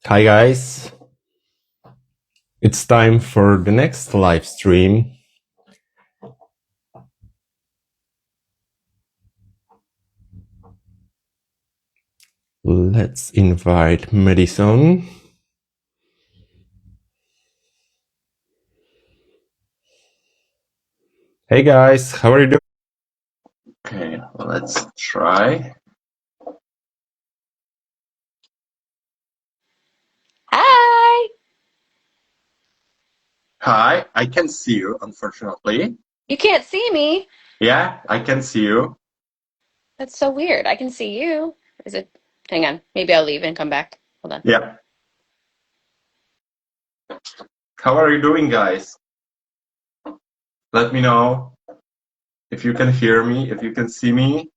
Hi guys, it's time for the next live stream. Let's invite Madison. Hey guys, how are you doing? Okay, let's try. Hi! Hi, I can see you, unfortunately. You can't see me. Yeah, I can see you. That's so weird. I can see you. Is it? Hang on. Maybe I'll leave and come back. Hold on. Yeah. How are you doing, guys? Let me know if you can hear me, if you can see me.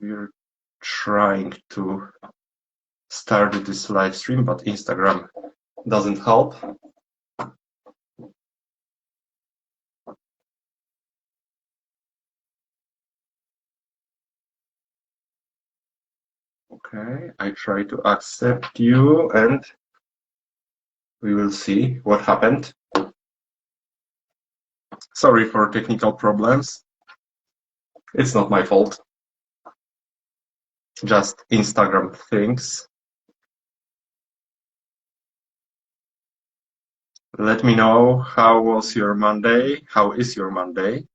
We're trying to start this live stream, but Instagram doesn't help. Okay, I try to accept you and we will see what happened. Sorry for technical problems. It's not my fault. Just Instagram things. Let me know how was your Monday? How is your Monday?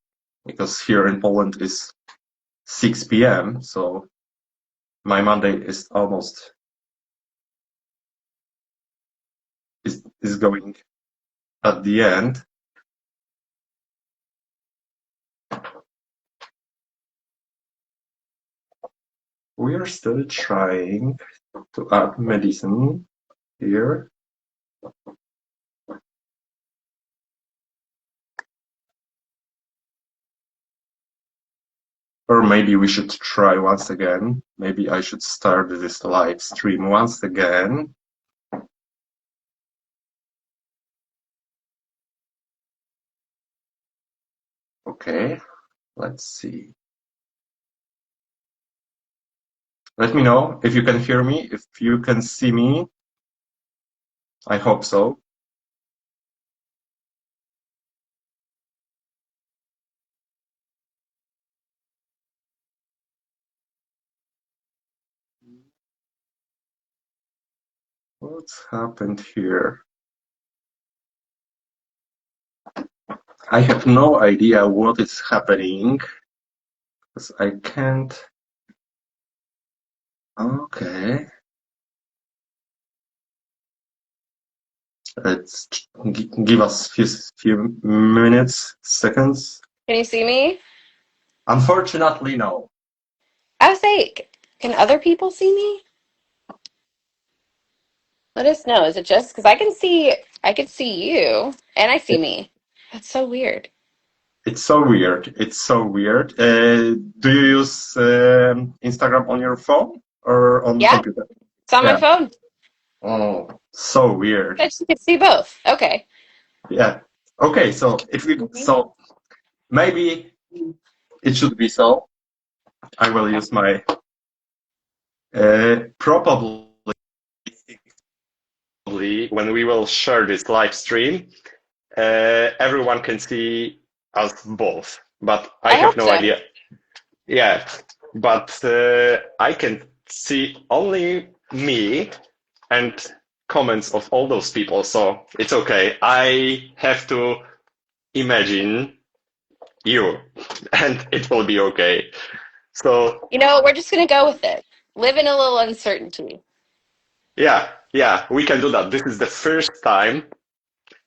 Because here in Poland is 6 p.m. So my Monday is almost is going at the end. We are still trying to add Madison here. Or maybe we should try once again. Maybe I should start this live stream once again. Okay, let's see. Let me know if you can hear me, if you can see me. I hope so. What's happened here? I have no idea what is happening because I can't. Okay. Let's give us few minutes, seconds. Can you see me? Unfortunately, no. I was like, can other people see me? Let us know. Is it just because I can see you and I see me. That's so weird. It's so weird. It's so weird. Do you use Instagram on your phone or on Yeah, computer? it's on my Yeah. phone. Oh, so weird. But you can see both. Okay. Yeah. Okay. So so maybe it should be so. I will use my probably when we will share this live stream, everyone can see us both. But I I have hope no so. idea. Yeah, but I can see only me and comments of all those people, so it's okay. I have to imagine you, and it will be okay. So We're just gonna go with it. Live in a little uncertainty. yeah, we can do that. This is the first time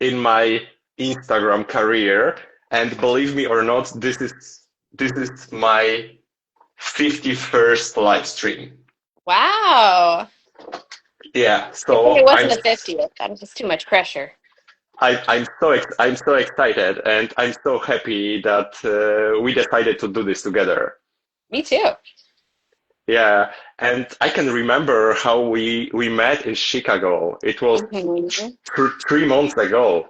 in my Instagram career, and believe me or not, this is my 51st live stream. Wow. Yeah, Good thing it so wasn't a 50th. That was just too much pressure. I'm so excited and I'm so happy that we decided to do this together. Me too. yeah. And I can remember how we met in Chicago. It was Hmm. 3 months ago.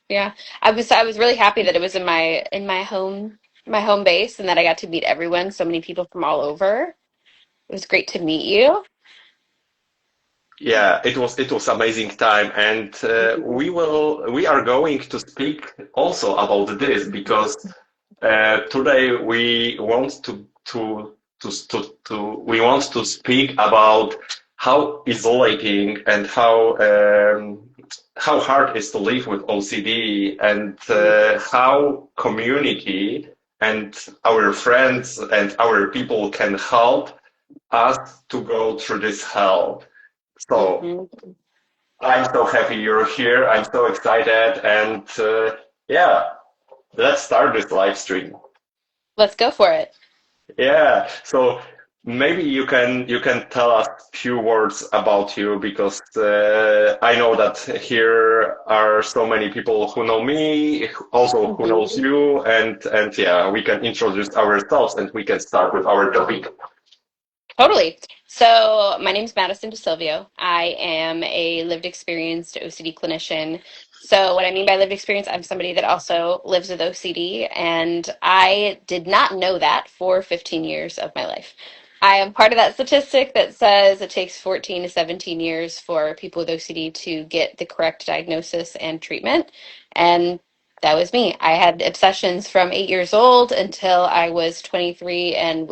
Yeah. I was really happy that it was in my home base and that I got to meet everyone, so many people from all over. It was great to meet you. Yeah, it was amazing time, and Mhm. we are going to speak also about this because today we want we want to speak about how isolating and how hard it is to live with OCD, and how community and our friends and our people can help us to go through this hell. So Mhm. I'm so happy you're here. I'm so excited, and yeah, let's start this live stream. Let's go for it. Yeah, so maybe you can tell us a few words about you because I know that here are so many people who know me, also who knows Mhm. you, and yeah, we can introduce ourselves and we can start with our topic. Totally. So, my name's Madison DeSilvio. I am a lived experienced OCD clinician. So, what I mean by lived experience, I'm somebody that also lives with OCD, and I did not know that for 15 years of my life. I am part of that statistic that says it takes 14 to 17 years for people with OCD to get the correct diagnosis and treatment. And that was me. I had obsessions from 8 years old until I was 23 and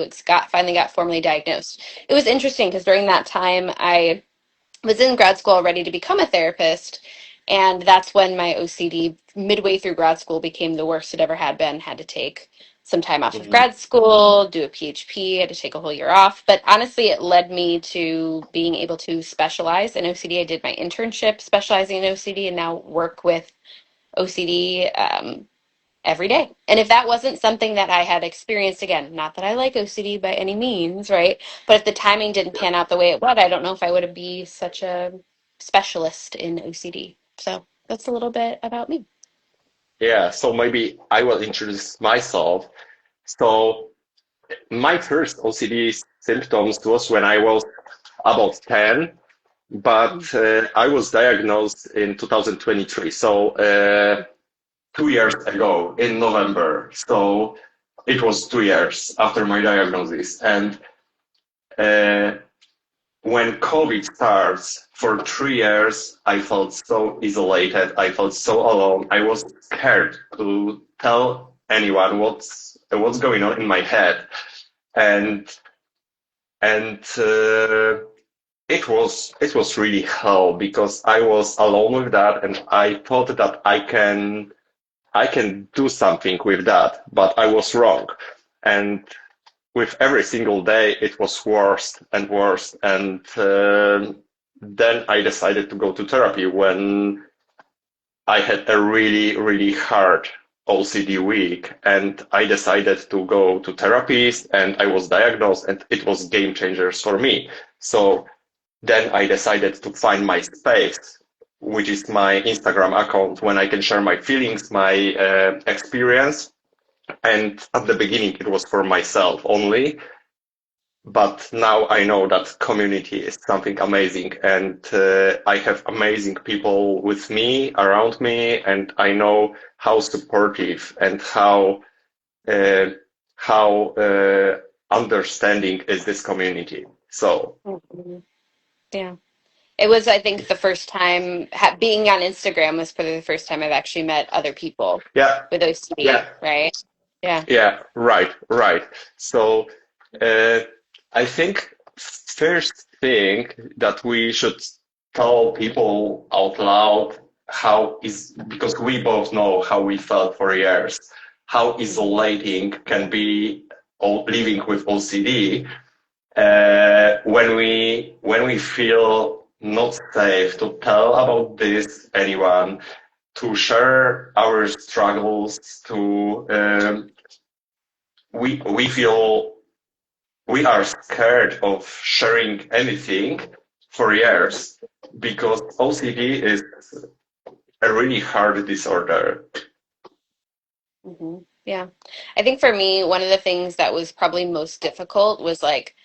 finally got formally diagnosed. It was interesting because during that time I was in grad school ready to become a therapist, and that's when my OCD midway through grad school became the worst it ever had been. Had to take some time off of Mhm. grad school, do a PhD, had to take a whole year off. But honestly, it led me to being able to specialize in OCD. I did my internship specializing in OCD and now work with OCD every day. And if that wasn't something that I had experienced, again, not that I like OCD by any means, right? But if the timing didn't pan out the way it would, I don't know if I would be such a specialist in OCD. So that's a little bit about me. Yeah, so maybe I will introduce myself. So my first OCD symptoms was when I was about 10, but I was diagnosed in 2023, so 2 years ago in November. So it was 2 years after my diagnosis. And uh, when COVID starts, for 3 years, I felt so isolated. I felt so alone. I was scared to tell anyone what's going on in my head. And and it was really hell because I was alone with that, and I thought that I can do something with that, but I was wrong. And with every single day, it was worse and worse. And then I decided to go to therapy when I had a really, really hard OCD week. And I decided to go to therapies, and I was diagnosed, and it was game changers for me. So then I decided to find my space, which is my Instagram account, when I can share my feelings, my experience. And at the beginning, it was for myself only. But now I know that community is something amazing, and I have amazing people with me, around me, and I know how supportive and uh, how understanding is this community. So Mhm. Yeah. It was, I think, the first time being on Instagram was probably the first time I've actually met other people yeah, with OCD, yeah, right? Yeah. yeah, right, right. So uh, I think first thing that we should tell people out loud how is because we both know how we felt for years, how Mhm. isolating can be living with OCD when we feel not safe to tell about this anyone, to share our struggles, to we feel we are scared of sharing anything for years because OCD is a really hard disorder. Mhm. Yeah. I think for me, one of the things that was probably most difficult was like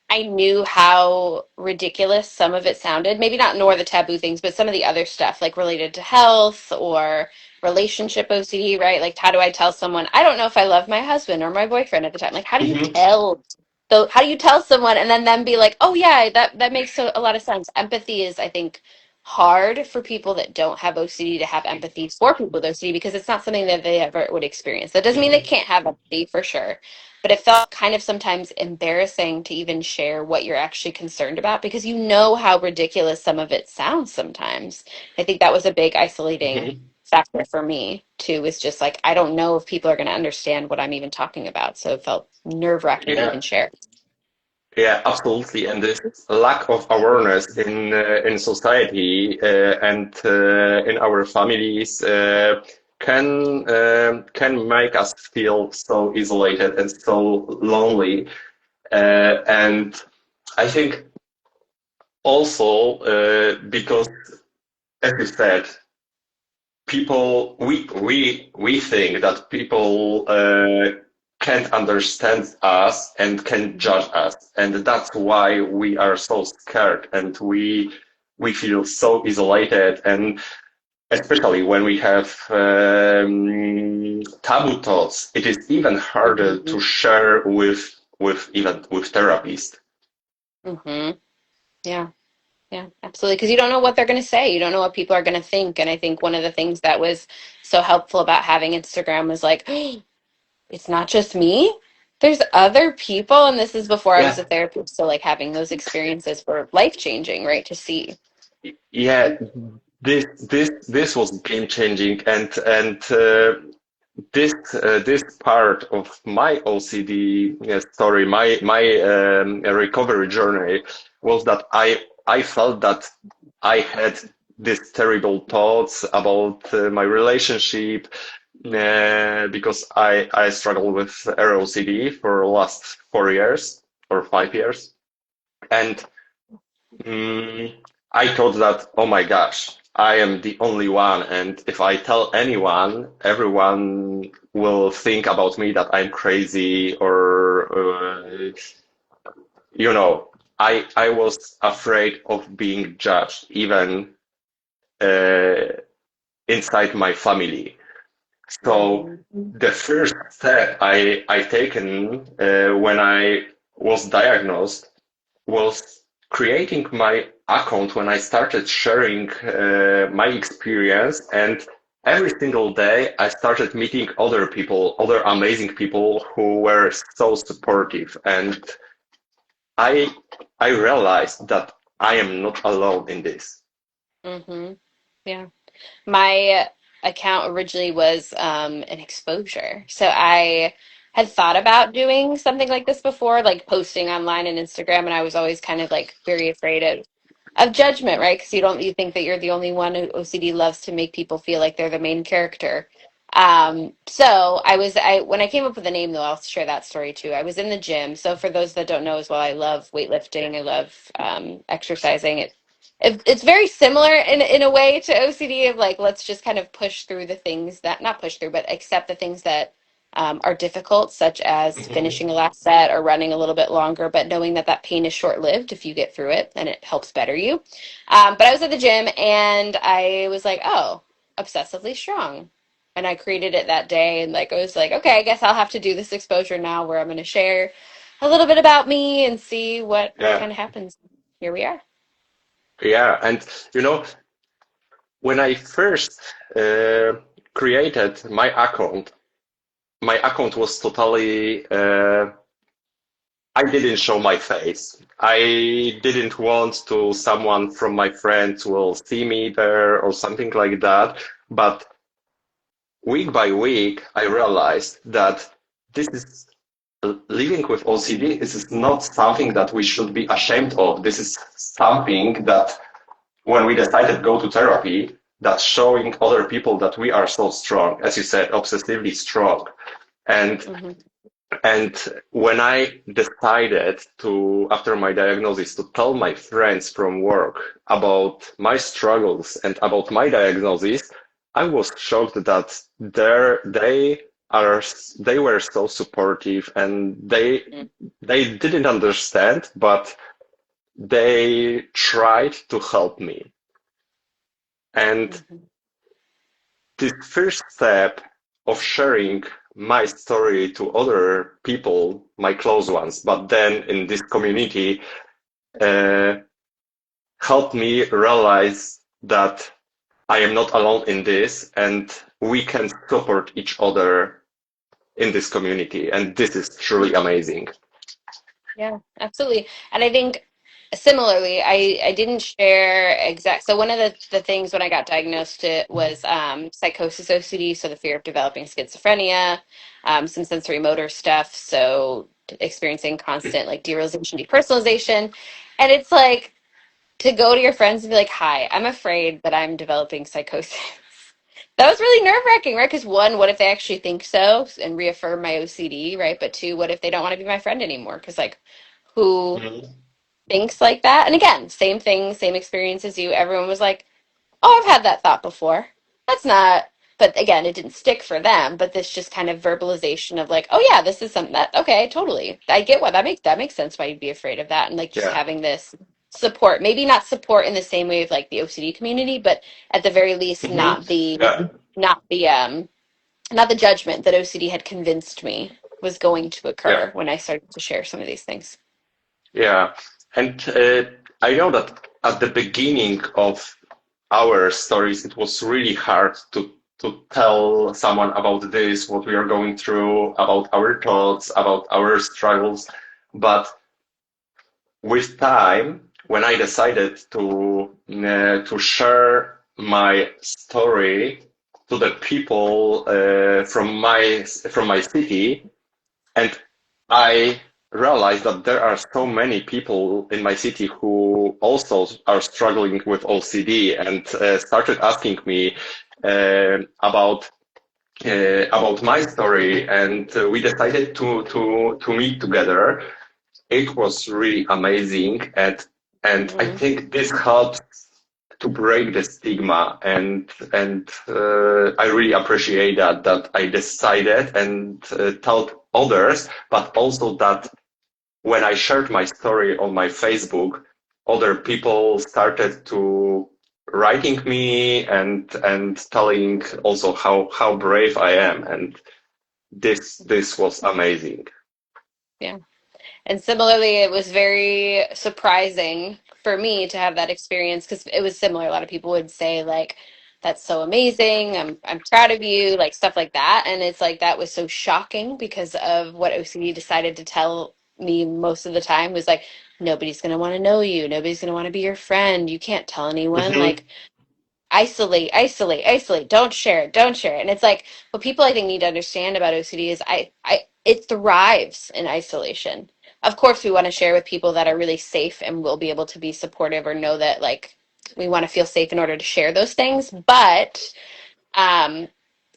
I knew how ridiculous some of it sounded. Maybe not nor the taboo things, but some of the other stuff like related to health or relationship OCD, right? Like how do I tell someone I don't know if I love my husband or my boyfriend at the time? Like how do you Hmm. tell so how do you tell someone and then them be like, "Oh yeah, that makes a lot of sense." Empathy is I think hard for people that don't have OCD to have empathy for people with OCD because it's not something that they ever would experience. That doesn't mean they Hmm. can't have empathy for sure, but it felt kind of sometimes embarrassing to even share what you're actually concerned about because you know how ridiculous some of it sounds sometimes. I think that was a big isolating Hmm. factor for me too, was just like I don't know if people are going to understand what I'm even talking about. So it felt nerve-wracking to Yeah. even share. Yeah, absolutely. And this lack of awareness in society and in our families can make us feel so isolated and so lonely. And I think also because, as you said, people we think that people can't understand us and can judge us, and that's why we are so scared and we feel so isolated, and especially when we have taboo thoughts, it is even harder Hmm. to share with even with therapists. Hmm. Yeah. Yeah, absolutely. Because you don't know what they're going to say. You don't know what people are going to think. And I think one of the things that was so helpful about having Instagram was like, it's not just me. There's other people. And this is before I was Yeah, a therapist. So, like, having those experiences were life changing, right? To see. yeah. This was game changing, and this part of my OCD story, my recovery journey, was that I felt that I had these terrible thoughts about my relationship because I struggled with ROCD for the last 4 years or 5 years, and Mm, I thought that, oh my gosh, I am the only one, and if I tell anyone, everyone will think about me that I'm crazy, or you know, I was afraid of being judged, even uh, inside my family. So Mm-hmm. the first step I taken when I was diagnosed was creating my account when I started sharing my experience, and every single day I started meeting other people, other amazing people who were so supportive, and I I realized that I am not alone in this. Mm-hmm. Yeah. My account originally was an exposure. So I had thought about doing something like this before, like posting online and Instagram, and I was always kind of like very afraid of judgment, right? Because you think that you're the only one who OCD loves to make people feel like they're the main character. So I when I came up with a name though, I'll share that story too. I was in the gym. So for those that don't know as well, I love weightlifting. I love exercising. It's very similar in a way to OCD of like let's just kind of push through the things that not push through, but accept the things that are difficult, such as Mhm. finishing a last set or running a little bit longer, but knowing that that pain is short lived if you get through it and it helps better you. But I was at the gym and I was like, oh, obsessively strong. And I created it that day and like I was like, okay, I guess I'll have to do this exposure now where I'm going to share a little bit about me and see what Yeah, kind of happens. Here we are. yeah, and you know, when I first uh, created my account was totally I didn't show my face. I didn't want to someone from my friends will see me there or something like that. But week by week, I realized that this is living with OCD. This is not something that we should be ashamed of. This is something that when we decided to go to therapy, that's showing other people that we are so strong, as you said, obsessively strong. And Hmm. And when I decided to, after my diagnosis, to tell my friends from work about my struggles and about my diagnosis, I was shocked that they are they were so supportive, and they didn't understand, but they tried to help me. And Mm-hmm. this first step of sharing my story to other people, my close ones, but then in this community, uh, helped me realize that I am not alone in this, and we can support each other in this community. And this is truly amazing. Yeah, absolutely. And I think similarly, I didn't share exact. So one of the things when I got diagnosed it was psychosis OCD, so the fear of developing schizophrenia, some sensory motor stuff, so experiencing constant like derealization, depersonalization. And it's like to go to your friends and be like, "Hi, I'm afraid that I'm developing psychosis." That was really nerve-wracking, right? Because one, what if they actually think so and reaffirm my OCD, right? But two, what if they don't want to be my friend anymore? Because like, who Mhm. thinks like that? And again, same thing, same experience as you. Everyone was like, "Oh, I've had that thought before." That's not. But again, it didn't stick for them. But this just kind of verbalization of like, "Oh yeah, this is something that okay, totally. I get why that makes sense why you'd be afraid of that." And like just Yeah. having this support, maybe not support in the same way of like the OCD community, but at the very least, Mhm. Yeah. not the not the judgment that OCD had convinced me was going to Yeah. occur when I started to share some of these things. Yeah. And I know that at the beginning of our stories, it was really hard to tell someone about this, what we are going through, about our thoughts, about our struggles. But with time, when I decided to share my story to the people from my city, and I realized that there are so many people in my city who also are struggling with OCD, and started asking me about my story, and we decided to meet together. It was really amazing, and I Hmm. think this helped to break the stigma, and I really appreciate that I decided and told others, but also that when I shared my story on my Facebook, other people started to writing me and telling also how brave I am, and this was amazing. Yeah. And similarly, it was very surprising for me to have that experience because it was similar. A lot of people would say like, "That's so amazing. I'm proud of you," like stuff like that. And it's like that was so shocking because of what OCD decided to tell me most of the time was like, nobody's gonna want to know you. Nobody's gonna want to be your friend. You can't tell anyone. Hmm. Like isolate, isolate, isolate. Don't share it. Don't share it. And it's like what people I think need to understand about OCD is it thrives in isolation. Of course, we want to share with people that are really safe and will be able to be supportive or know that like we want to feel safe in order to share those things. But um,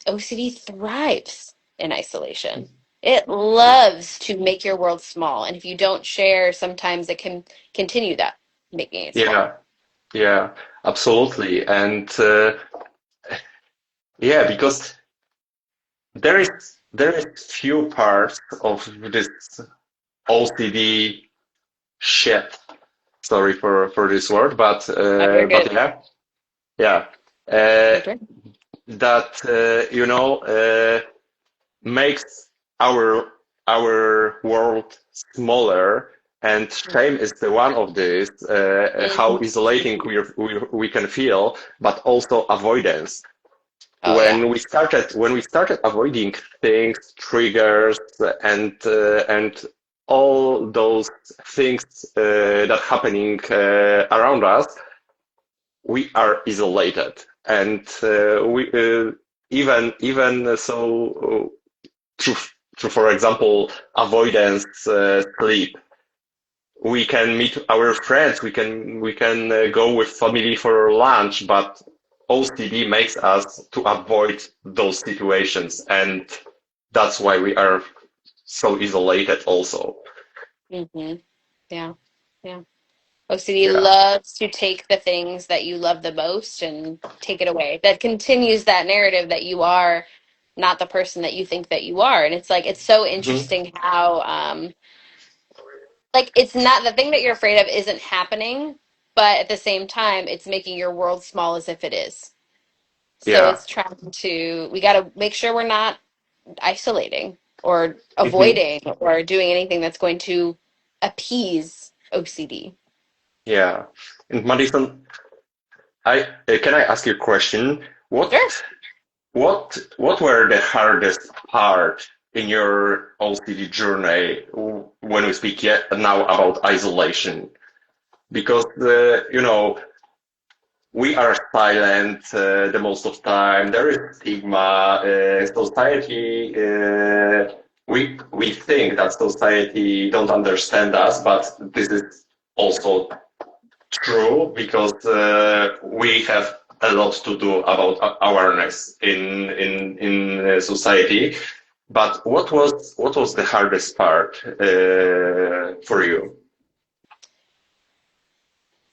OCD thrives in isolation. It loves to make your world small, and if you don't share, sometimes it can continue that making it small. Yeah, yeah, absolutely. And yeah, because there is few parts of this OCD shit. Sorry for this word, Oh, you're but good. yeah, yeah. Uh, You're good. that makes our our world smaller, and shame is the one of this. How Mhm. isolating we can feel, but also avoidance. Oh yeah. When we started avoiding things, triggers, and all those things that happening around us, we are isolated, and we even so through, through for example avoidance sleep. We can meet our friends, we can go with family for lunch, but OCD makes us to avoid those situations, and that's why we are so isolated also. Hmm. Yeah. Yeah. OCD Yeah. loves to take the things that you love the most and take it away. That continues that narrative that you are not the person that you think that you are. And it's like, it's so Hmm. interesting how, like, it's not the thing that you're afraid of isn't happening, but at the same time, it's making your world small as if it is. So Yeah. it's trying to, we got to make sure we're not isolating or Hmm. avoiding or doing anything that's going to appease OCD. Yeah. And Madison, can I ask you a question? Sure. What were the hardest part in your OCD journey when we speak yet now about isolation? Because we are silent the most of time. There is stigma. Society. We think that society don't understand us, but this is also true because we have a lot to do about awareness in society. But what was the hardest part for you?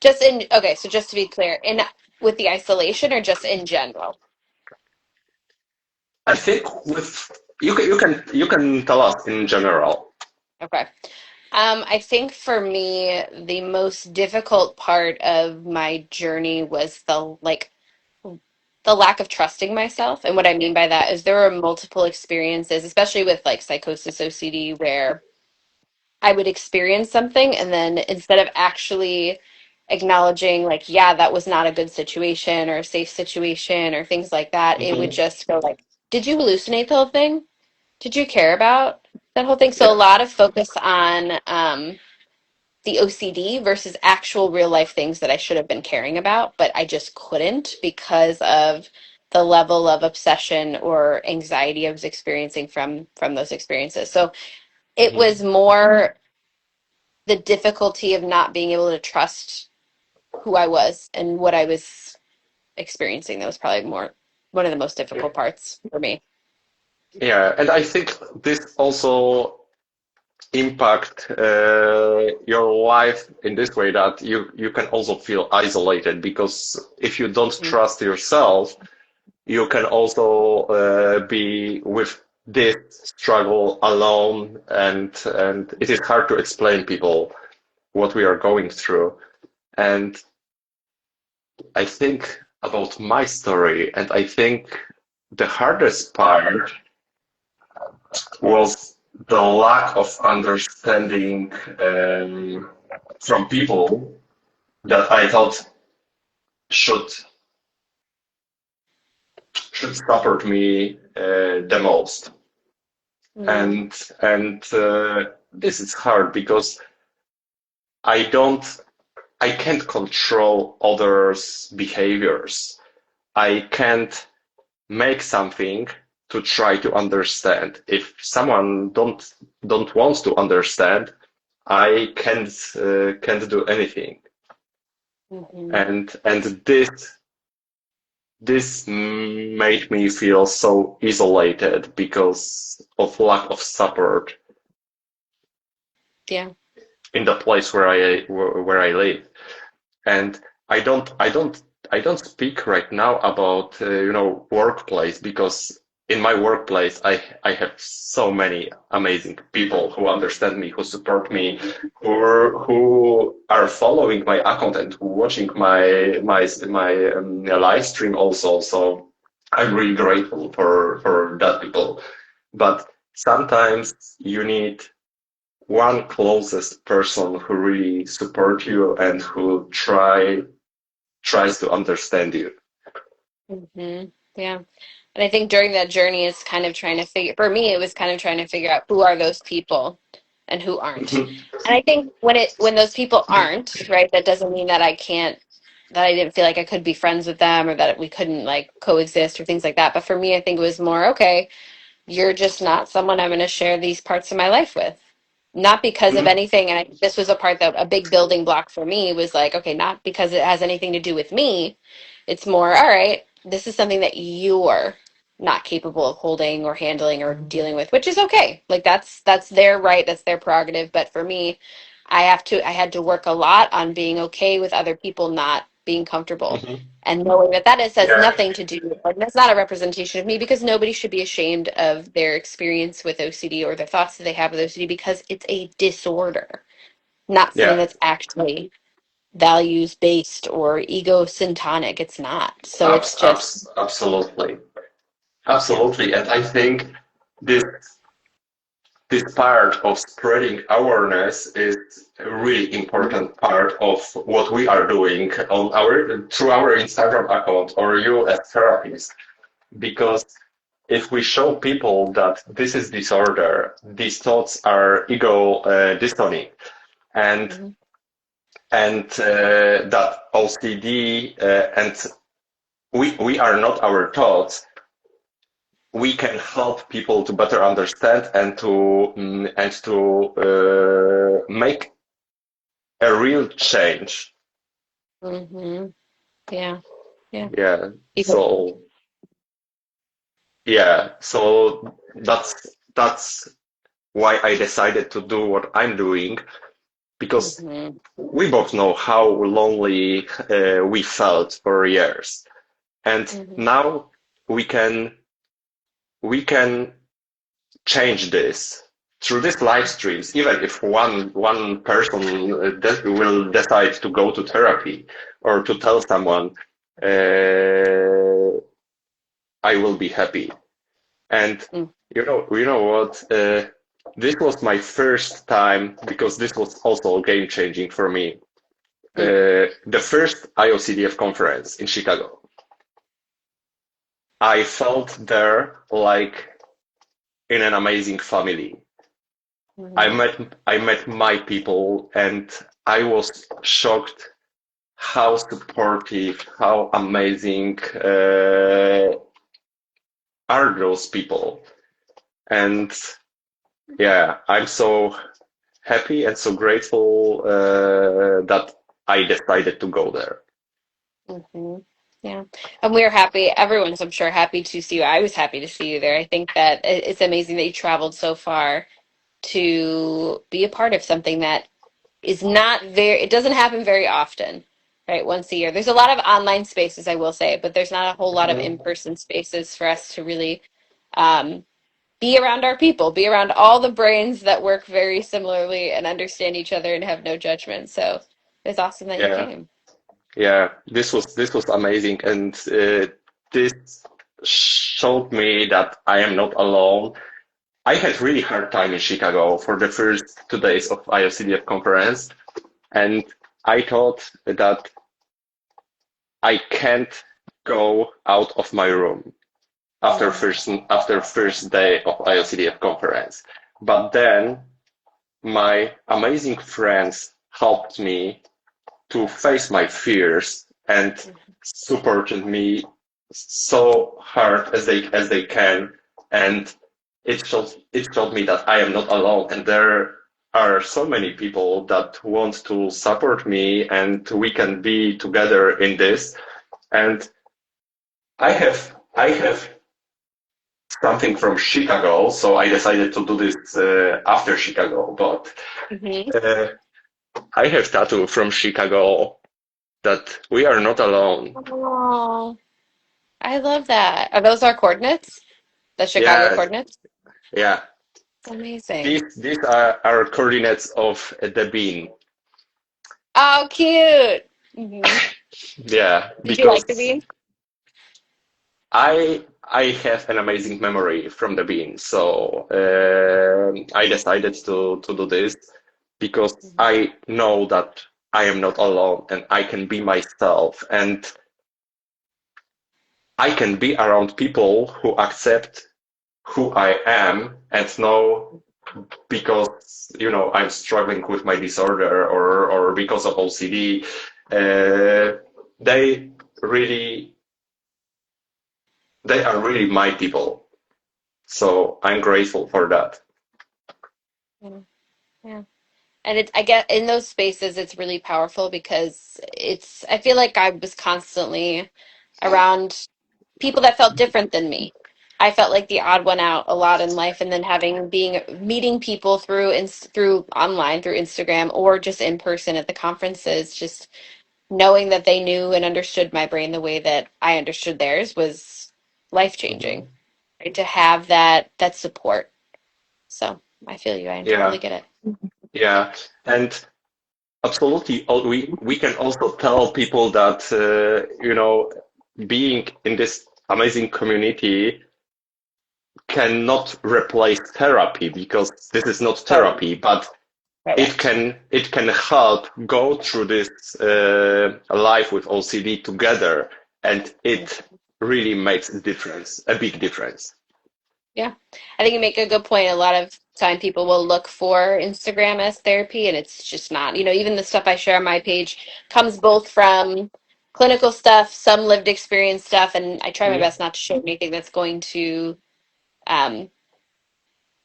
Just in, okay, so just to be clear, in with the isolation or just in general? I think with you can tell us in general. Okay. I think for me, the most difficult part of my journey was the lack of trusting myself. And what I mean by that is there were multiple experiences, especially with like psychosis OCD, where I would experience something and then instead of actually acknowledging like, yeah, that was not a good situation or a safe situation or things like that, it would Hmm. just go like, did you hallucinate the whole thing? Did you care about that whole thing? So a Yeah. lot of focus on the OCD versus actual real life things that I should have been caring about, but I just couldn't because of the level of obsession or anxiety I was experiencing from those experiences. So it was Hmm. more the difficulty of not being able to trust who I was and what I was experiencing. That was probably more one of the most difficult parts for me. Yeah, and I think this also impact your life in this way that you can also feel isolated because if you don't Mhm. trust yourself, you can also be with this struggle alone, and it is hard to explain people what we are going through. And I think about my story, and I think the hardest part was the lack of understanding from people that I thought should should support me the most. Mm, And this is hard because I don't I can't control others' behaviors. I can't make something to try to understand. If someone don't want to understand, I can't do anything. mhm. And this made me feel so isolated because of lack of support Yeah. in the place where I live. And I don't I don't I don't speak right now about workplace because in my workplace I have so many amazing people who understand me, who support me, who are following my account and watching my live stream also. So I'm really grateful for that people. But sometimes you need one closest person who really support you and who tries to understand you. Yeah. And I think during that journey, it's kind of trying to figure, for me, it was kind of trying to figure out who are those people and who aren't. Mhm. And I think when those people aren't, right, that doesn't mean that I can't, that I didn't feel like I could be friends with them or that we couldn't like coexist or things like that. But for me, I think it was more, okay, you're just not someone I'm going to share these parts of my life with. Not because of Mhm. anything. And this was a part that a big building block for me was like, okay, not because it has anything to do with me. It's more, all right, this is something that you're not capable of holding or handling or dealing with, which is okay. Like that's their right, that's their prerogative. But for me, I had to work a lot on being okay with other people not being comfortable. Mhm. And knowing that that is has Yeah, nothing to do, like that's not a representation of me because nobody should be ashamed of their experience with OCD or the thoughts that they have with OCD because it's a disorder, not something yeah, that's actually values based or ego syntonic. It's not. So it's just, absolutely, yeah. absolutely. And I think this this part of spreading awareness is a really important part of what we are doing on our through our Instagram account or you as therapists. Because if we show people that this is disorder, these thoughts are ego dystonic, and Mhm. that OCD and we are not our thoughts, we can help people to better understand and to make a real change. Mhm. Yeah. Yeah. Yeah. Even. So that's why I decided to do what I'm doing because Mhm. we both know how lonely we felt for years, and Mhm. now we can we can change this through these live streams. Even if one person will decide to go to therapy or to tell someone, I will be happy. And Mm. you know what? This was my first time because this was also game changing for me. Mm. The first IOCDF conference in Chicago. I felt there like in an amazing family. Mhm. I met my people and I was shocked how supportive, how amazing are those people. And yeah, I'm so happy and so grateful that I decided to go there. Mhm. Yeah. And we're happy. Everyone's, I'm sure, happy to see you. I was happy to see you there. I think that it's amazing that you traveled so far to be a part of something that is not very, it doesn't happen very often, right? Once a year. There's a lot of online spaces, I will say, but there's not a whole lot of Mhm. in-person spaces for us to really um, be around our people, be around all the brains that work very similarly and understand each other and have no judgment. So it's awesome that you Yeah, came. yeah, this was amazing, and this showed me that I am not alone. I had really hard time in Chicago for the first 2 days of IOCDF conference, and I thought that I can't go out of my room Mm. after first day of IOCDF conference. But then my amazing friends helped me to face my fears and supported me so hard as they can, and it showed me that I am not alone, and there are so many people that want to support me, and we can be together in this. And I have something from Chicago, so I decided to do this after Chicago. But Mhm. uh, I have tattoo from Chicago that we are not alone. Oh, I love that. Are those our coordinates? The Chicago Yes, coordinates? yeah. Amazing. These are our coordinates of the bean. Oh, cute. Yeah, Did you like the because bean? I have an amazing memory from the bean, so I decided to do this because Mhm. I know that I am not alone and I can be myself and I can be around people who accept who I am and know because I'm struggling with my disorder or because of OCD. They really they are really my people. So I'm grateful for that. Yeah. Yeah. And it's, I get in those spaces, it's really powerful because I feel like I was constantly around people that felt different than me. I felt like the odd one out a lot in life, and then meeting people through online, through Instagram, or just in person at the conferences, just knowing that they knew and understood my brain the way that I understood theirs was life Mhm. changing. Right? To have that support. So I feel you. I totally Yeah, get it. yeah, and absolutely. We can also tell people that being in this amazing community cannot replace therapy because this is not Totally. therapy, but Correct. it can help go through this life with OCD together, and it really makes a difference, a big difference. Yeah. I think you make a good point. A lot of time people will look for Instagram as therapy, and it's just not. Even the stuff I share on my page comes both from clinical stuff, some lived experience stuff, and I try my Mhm. best not to share anything that's going to um,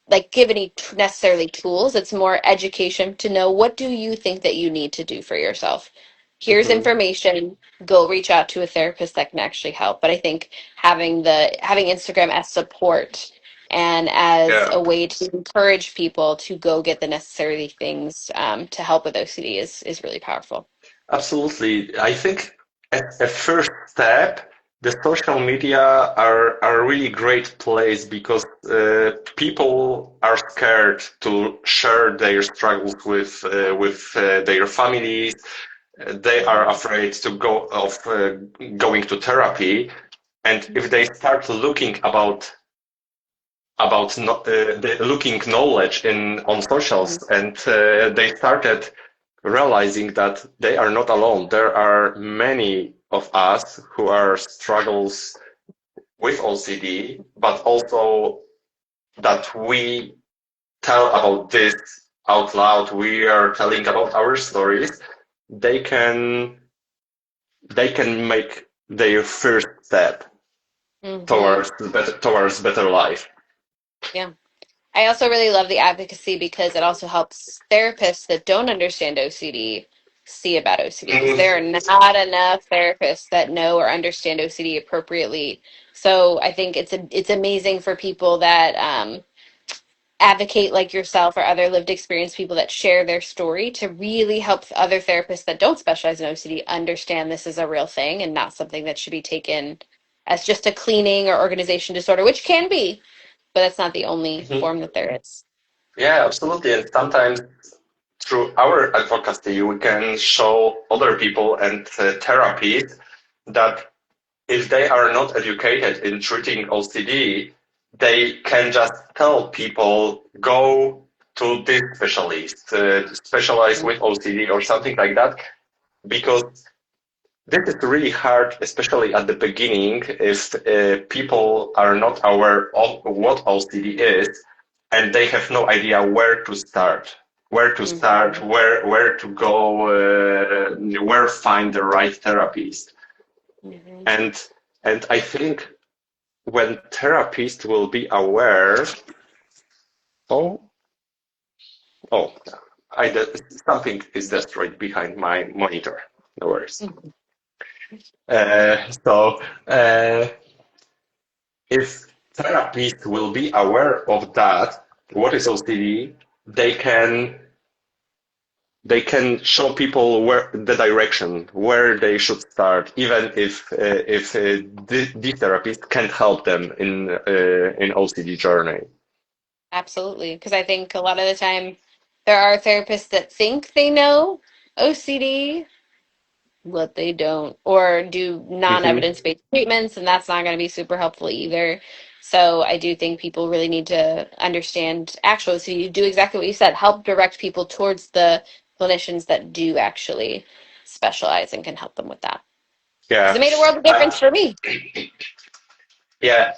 like give any necessarily tools. It's more education to know what do you think that you need to do for yourself. Here's Mhm. information. Go reach out to a therapist that can actually help. But I think having Instagram as support and as Yeah. a way to encourage people to go get the necessary things to help with OCD is really powerful. Absolutely. I think at a first step, the social media are a really great place because people are scared to share their struggles with their families. They are Mhm. afraid to go of going to therapy, and if they start looking about the looking knowledge in on socials, Mhm. and they started realizing that they are not alone. There are many of us who are struggles with OCD, but also that we tell about this out loud. We are telling about our stories. They can they can make their first step Mhm. towards better life. Yeah. I also really love the advocacy because it also helps therapists that don't understand OCD see about OCD because Mm, there are not enough therapists that know or understand OCD appropriately. So I think it's amazing for people that advocate like yourself or other lived experience people that share their story to really help other therapists that don't specialize in OCD understand this is a real thing and not something that should be taken as just a cleaning or organization disorder, which can be, but that's not the only mhm. form that there is. Yeah, absolutely. And sometimes through our advocacy, we can show other people and therapies that if they are not educated in treating OCD, they can just tell people go to this specialist, specialize with OCD or something like that, because this is really hard, especially at the beginning, if people are not aware of what OCD is and they have no idea where to start, Mm-hmm. where to go, where find the right therapist. Hmm. And and I think when therapists will be aware, oh, oh, something is destroyed behind my monitor. No worries. So if therapists will be aware of that, what is OCD, they can show people where the direction, where they should start, even if the therapist can't help them in OCD journey. Absolutely. Because I think a lot of the time there are therapists that think they know OCD, but they don't, or do Hmm. non-evidence-based treatments, and that's not going to be super helpful either. So I do think people really need to understand actual OCD, do exactly what you said, help direct people towards the clinicians that do actually specialize and can help them with that. Because it Yeah, made a world of I, difference for me. yeah.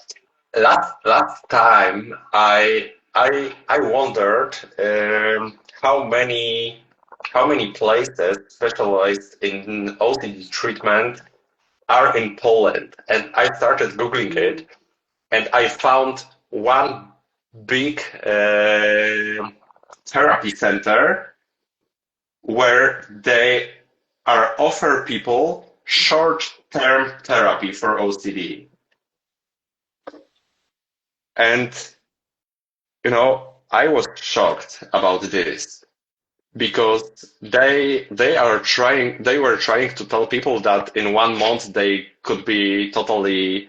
Last time I wondered how many places specialized in OCD treatment are in Poland, and I started googling it, and I found one big therapy center where they are offer people short-term therapy for OCD. And I was shocked about this. because they were trying to tell people that in 1 month they could be totally,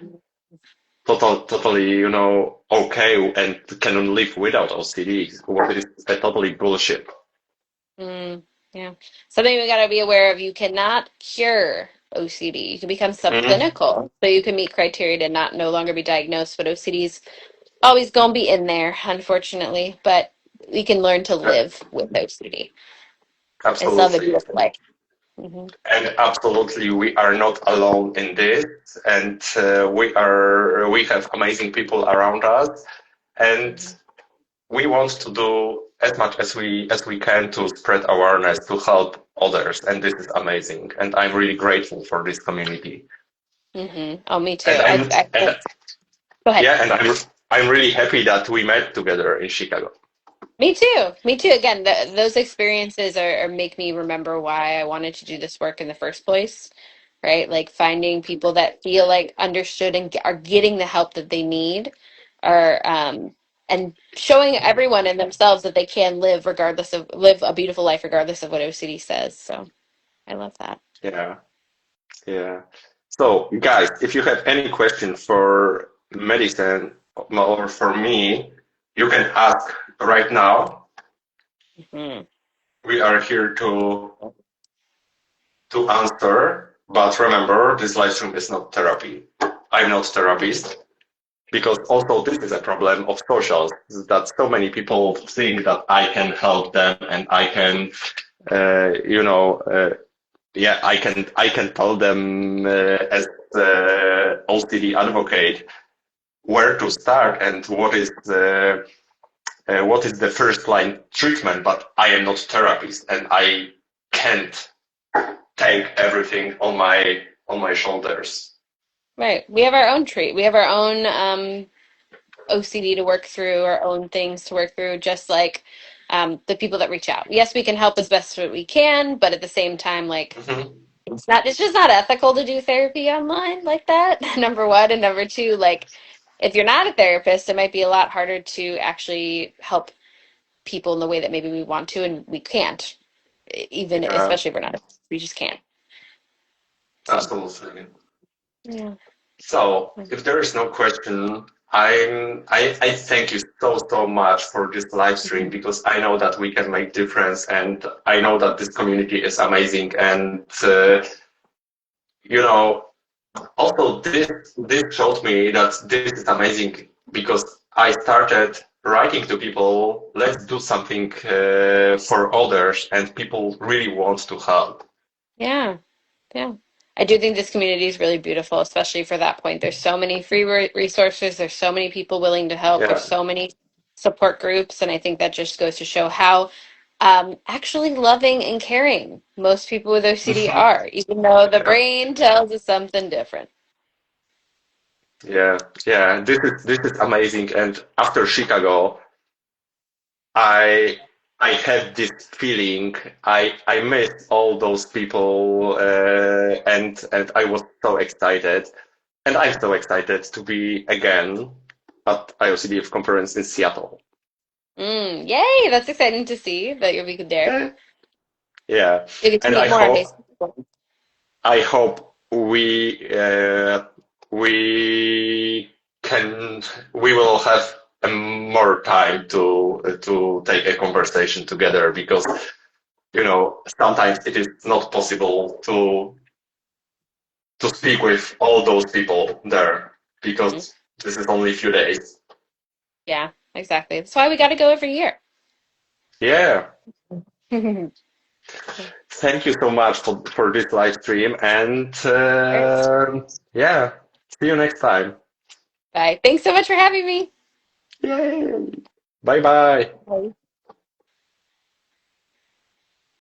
okay and can live without OCD. What is a totally bullshit. Mm, yeah. Something we got to be aware of. You cannot cure OCD. You can become Mhm. subclinical, so you can meet criteria to not no longer be diagnosed, but OCD's always gonna be in there, unfortunately. But we can learn to Uh, live with OCD and still have a Absolutely. beautiful life. Hmm. And absolutely, we are not alone in this, and we have amazing people around us, and Hmm. we want to do as much as we can to spread awareness to help others, and this is amazing. And I'm really grateful for this community. Hmm. Oh, me too. And Go ahead. yeah, and I'm really happy that we met together in Chicago. Me too. Me too. Again, those experiences are make me remember why I wanted to do this work in the first place, right? Like finding people that feel like understood and are getting the help that they need, are and showing everyone and themselves that they can live a beautiful life regardless of what OCD says. So I love that. Yeah, yeah. So, guys, if you have any question for Madison or for me, you can ask right now. Hmm. We are here to answer. But remember, this live stream is not therapy. I'm not therapist because also this is a problem of socials that so many people think that I can help them and I can, yeah, I can tell them as OCD advocate where to start and what is the first line treatment, but I am not therapist and I can't take everything on my shoulders. Right. We have our own treat. We have our own OCD to work through, our own things to work through, just like the people that reach out. Yes, we can help as best as we can, but at the same time, like Hmm. it's just not ethical to do therapy online like that. Number one. And number two, like if you're not a therapist, it might be a lot harder to actually help people in the way that maybe we want to and we can't. Even Yeah, especially if we're not, we just can't. So absolutely. yeah. So, if there is no question, I thank you so much for this live stream because I know that we can make difference and I know that this community is amazing and you know also this showed me that this is amazing because I started writing to people, let's do something for others, and people really want to help. Yeah. Yeah. I do think this community is really beautiful, especially for that point. There's so many free resources. There's so many people willing to help. There's Yeah. so many support groups. And I think that just goes to show how actually loving and caring most people with OCD are, even though the Yeah. brain tells us something different. Yeah, yeah, this is amazing. And after Chicago, I I had this feeling I missed all those people and I was so excited and I'm so excited to be again at IOCDF conference in Seattle. Yay! That's exciting to see that you'll be there. Yeah, yeah, You get to and meet more amazing people. I hope we can we will have more time to take a conversation together because sometimes it is not possible to speak with all those people there Mhm. because this is only a few days. Yeah, exactly. That's why we got to go every year. Yeah. Thank you so much for this live stream and yeah, see you next time. Bye. Thanks so much for having me. Yay. Bye bye. Bye.